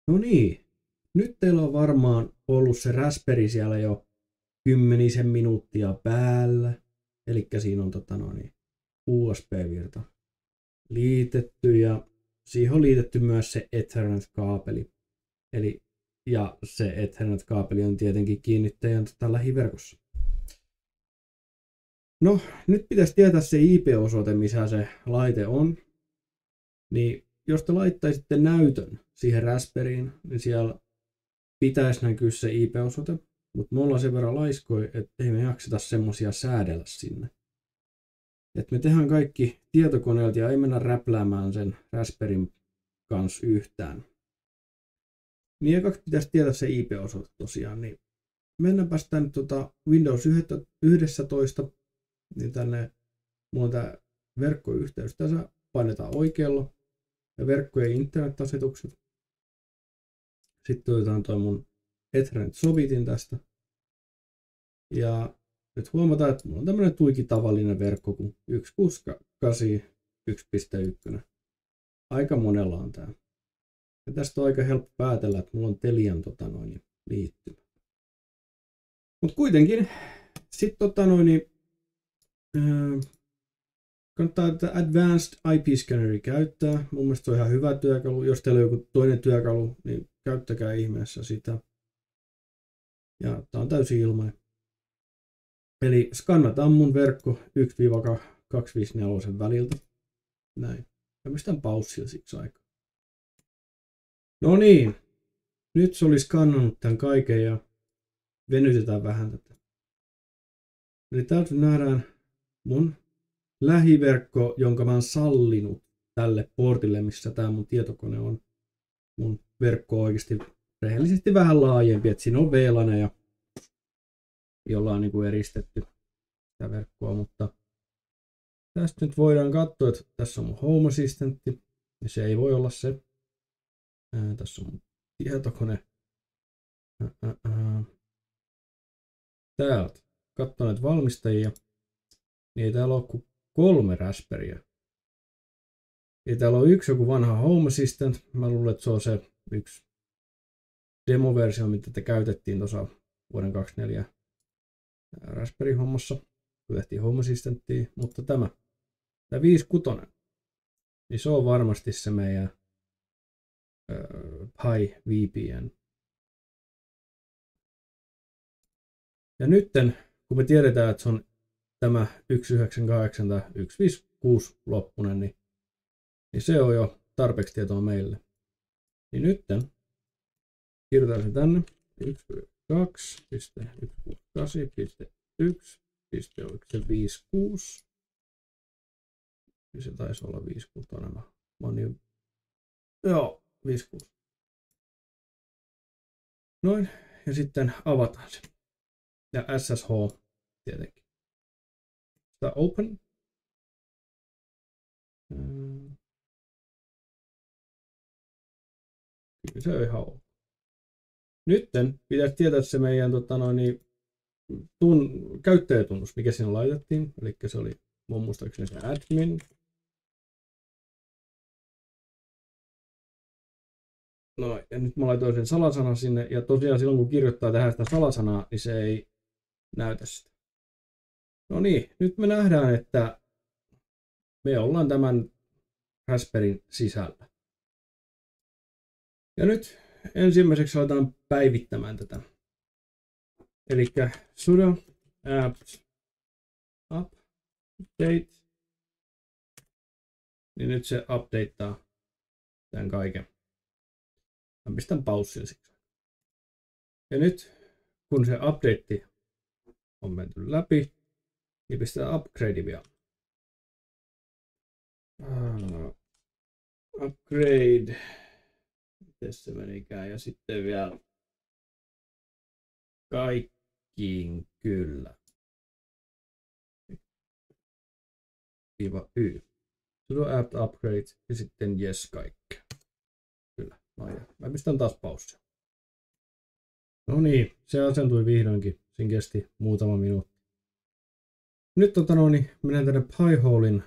No niin, nyt teillä on varmaan ollut se Raspberry siellä jo 10 minuuttia päällä. Eli siinä on USB-virta liitetty ja siihen on liitetty myös se Ethernet-kaapeli. Ja se Ethernet-kaapeli on tietenkin kiinni teidän lähiverkossa. No, nyt pitäisi tietää se IP-osoite, missä se laite on. Niin jos te laittaisitte näytön siihen Raspberryin, niin siellä pitäisi näkyä se IP-osoite, mutta me ollaan sen verran laiskoja, että ei me jakseta semmosia säädellä sinne. Et me tehdään kaikki tietokoneelta ja ei mennä räpläämään sen Raspberryn kanssa yhtään. Niin ekaksi pitäisi tietää se IP-osoite tosiaan, niin mennäänpäs tänne Windows 11, niin tänne mulla on tää verkkoyhteys. Tässä painetaan oikealla ja verkko- ja internet-asetukset. Sitten otetaan toi mun Ethernet-sovitin tästä. Ja nyt huomataan, että mulla on tämmönen tuiki tavallinen verkko kuin 168.1.1. Aika monella on tää. Ja tästä on aika helppo päätellä, että mulla on Telian liittymä. Mutta kuitenkin sitten kannattaa tätä Advanced IP Scanneria käyttää. Mun mielestä se on ihan hyvä työkalu. Jos teillä on joku toinen työkalu, niin käyttäkää ihmeessä sitä. Ja tää on täysin ilmainen. Eli skannataan mun verkko 1-254 väliltä. Näin. Ja pistän paussia siksi aikaa. No niin. Nyt se oli skannannut tämän kaiken ja venytetään vähän tätä. Eli täältä nähdään mun lähiverkko, jonka mä oon sallinut tälle portille, missä tää mun tietokone on. Mun verkko on oikeasti rehellisesti vähän laajempi, että siinä on VLAN ja jolla on niin kuin eristetty sitä verkkoa, mutta tästä nyt voidaan katsoa, että tässä on mun Home Assistantti, niin se ei voi olla se. Tässä on mun tietokone. Täältä katson näitä valmistajia, niin ei täällä ole kuin 3 Raspberryä. Eli täällä on yksi joku vanha Home Assistant. Mä luulen, että se on se yksi demoversio, mitä te käytettiin tuossa vuoden 2024 Raspberry-hommassa, kun tehtiin Home Assistanttia. Mutta tämä 56, niin se on varmasti se meidän Pi VPN. Ja nytten, kun me tiedetään, että se on tämä 198 tai 156 loppunen, niin se on jo tarpeeksi tietoa meille. Niin nytten kirjoitan sen tänne 1.2.168.1.1.56. Se taisi olla 56. Joo, 56. Noin, ja sitten avataan se. Ja SSH tietenkin. Sitä open. Kyllä se on ihan ok. Nytten pitäisi tietää se meidän käyttäjätunnus, mikä siinä laitettiin. Eli se oli mun muistaakseni se admin. No, ja nyt mä laitoin sen salasanan sinne, ja tosiaan silloin kun kirjoittaa tähän sitä salasanaa, niin se ei näytä sitä. No niin, nyt me nähdään, että me ollaan tämän Raspberryn sisällä. Ja nyt ensimmäiseksi aletaan päivittämään tätä. Eli sudo apt update. Niin nyt se updateaa tämän kaiken. Mä pistän paussin siksi. Ja nyt kun se update on menty läpi, niin pistetään upgrade vielä. Upgrade. Miten se menikään? Ja sitten vielä kaikkiin kyllä. -y. Sudo apt upgrade ja sitten yes kaikkea. Kyllä. No ja mä pistän taas paussia. No niin, se asentui vihdoinkin. Siinä kesti muutama minuutti. Nyt menen tänne Pi-holein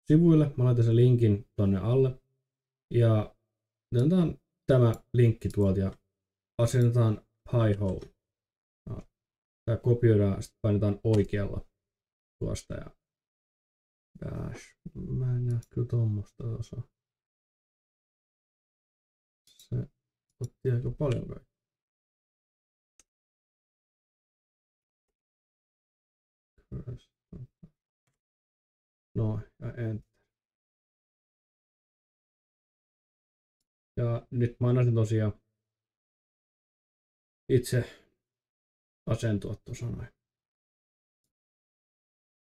sivuille. Mä laitan sen linkin tonne alle. Ja otetaan tämä linkki tuolta ja asennetaan Pi-hole. Tämä kopioidaan, sitten painetaan oikealla tuosta ja dash. Mä en näe kyllä tuommoista osaa. Se otti aika paljon kaikkea. No, ja enter. Ja nyt mä annan tosiaan itse asentua tuossa noin.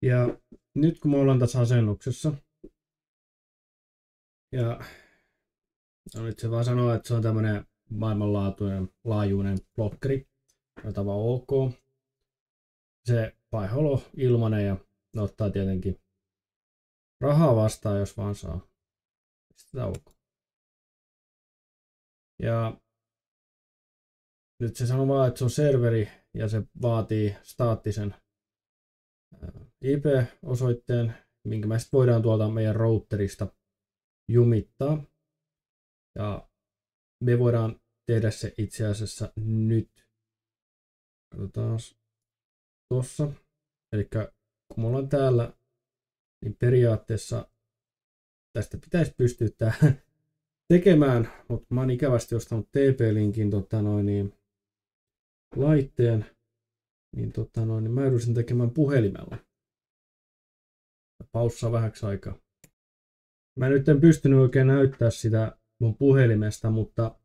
Ja nyt kun me ollaan tässä asennuksessa, ja no nyt se vaan sanoo, että se on tämmönen maailmanlaajuinen blokkeri, jota vaan ok. Se Pi-hole on ilmanen ja ne ottaa tietenkin rahaa vastaan, jos vaan saa. Pistetään ok. Ja nyt se sanoo vaan, että se on serveri ja se vaatii staattisen IP-osoitteen, minkä me sitten voidaan tuolta meidän routerista jumittaa. Ja me voidaan tehdä se itse asiassa nyt. Katsotaan tuossa. Eli kun me ollaan täällä, niin periaatteessa tästä pitäisi pystyä tekemään, mutta mä oon ikävästi ostanut TP-linkin laitteen, niin, niin mä joudun sen tekemään puhelimella. Paussaa vähäksi aikaa. Mä nyt en pystynyt oikein näyttää sitä mun puhelimesta, mutta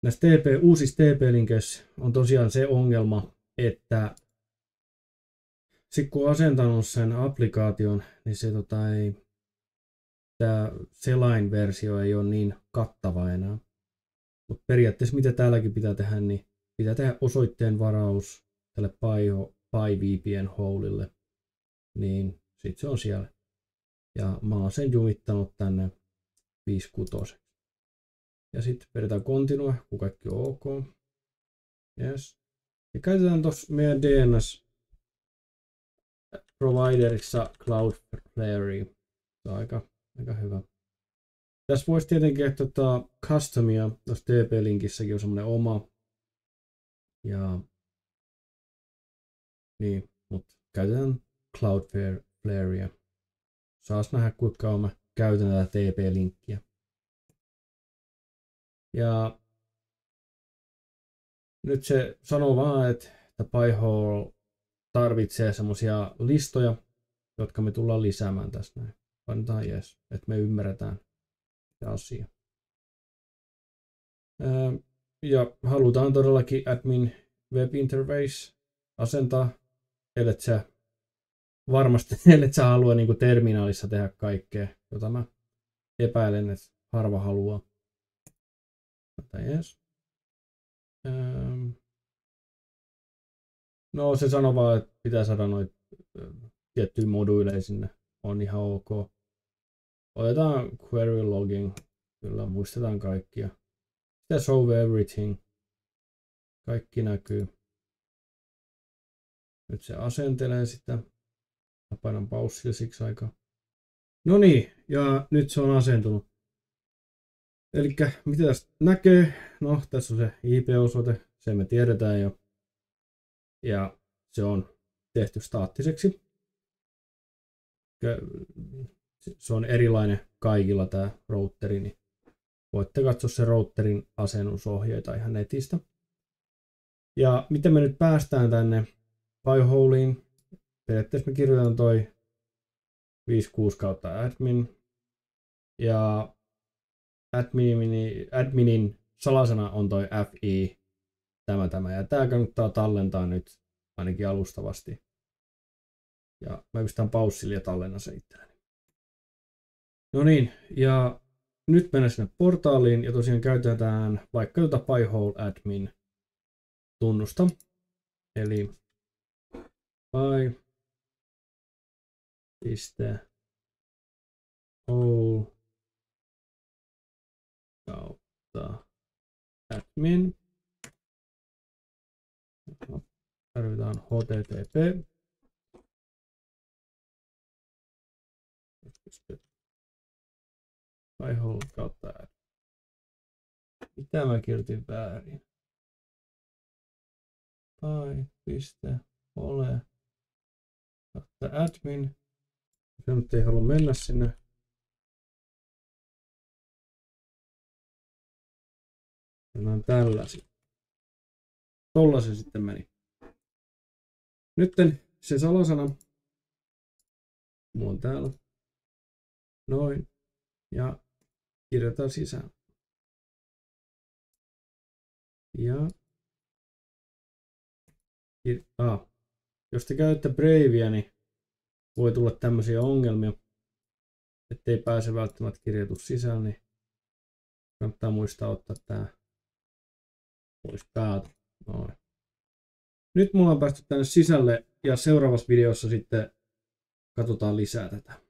näissä uusissa TP-linkeissä on tosiaan se ongelma, että sitten kun on asentanut sen applikaation, niin se tämä selain-versio ei ole niin kattava enää. Mutta periaatteessa mitä täälläkin pitää tehdä, niin pitää tehdä osoitteen varaus tälle PyVPN-holeille, niin sitten se on siellä. Ja mä oon sen jumittanut tänne 5.6. Ja sitten vedetään continue, kun kaikki on ok. Yes. Ja käytetään tuossa meidän DNS providerissa Cloudflarea. Se on aika hyvä. Tässä voisi tietenkin customia, tuossa TP-linkissäkin on semmoinen oma. Ja niin, mutta käytetään Cloudflarea. Saas nähdä, kuinka kauan mä käytän tätä TP-linkkiä. Ja nyt se sanoo vaan, että Pi-hole tarvitsee semmoisia listoja, jotka me tullaan lisäämään tässä näin. Painetaan yes, että me ymmärretään se asia. Ja halutaan todellakin admin web interface asentaa, ellet sä varmasti, ellet sä halua niin kuin terminaalissa tehdä kaikkea, jota mä epäilen, että harva haluaa. Yes. No se sanoo vaan, että pitää saada noita tiettyjä moduileja sinne. On ihan ok. Otetaan query logging. Kyllä muistetaan kaikkia. Sitten show everything. Kaikki näkyy. Nyt se asentelee sitä. Mä painan paussille siksi aikaa. No niin, ja nyt se on asentunut. Eli mitä tästä näkee? No, tässä on se IP-osoite. Se me tiedetään jo. Ja se on tehty staattiseksi. Se on erilainen kaikilla tämä routeri, niin voitte katsoa se routerin asennusohjeita ihan netistä. Ja miten me nyt päästään tänne Pi-holeen? Periaatteessa me kirjoitetaan toi 56/admin ja adminin salasana on toi FI tämä ja tää kannattaa tallentaa nyt ainakin alustavasti. Ja mä pistän paussille ja tallennan se itselleni. No niin, ja nyt mennään sinne portaaliin ja tosiaan käytetään vaikka Pi-hole admin tunnusta. Eli pi.hole kautta admin. Tarvitaan http. Pi-hole kautta admin. Mitä mä kirjoitin väärin? Pai.ole admin. Se nyt ei halua mennä sinne. Mennään tällaisia. Tolla se sitten meni. Nytten se salasana. Mulla on täällä. Noin. Ja kirjoitan sisään. Ja jos te käytätte Bravea, niin voi tulla tämmöisiä ongelmia, ettei pääse välttämättä kirjoitus sisään, niin kannattaa muistaa ottaa tää pois päältä. Noin. Nyt mulla on päästy tänne sisälle ja seuraavassa videossa sitten katsotaan lisää tätä.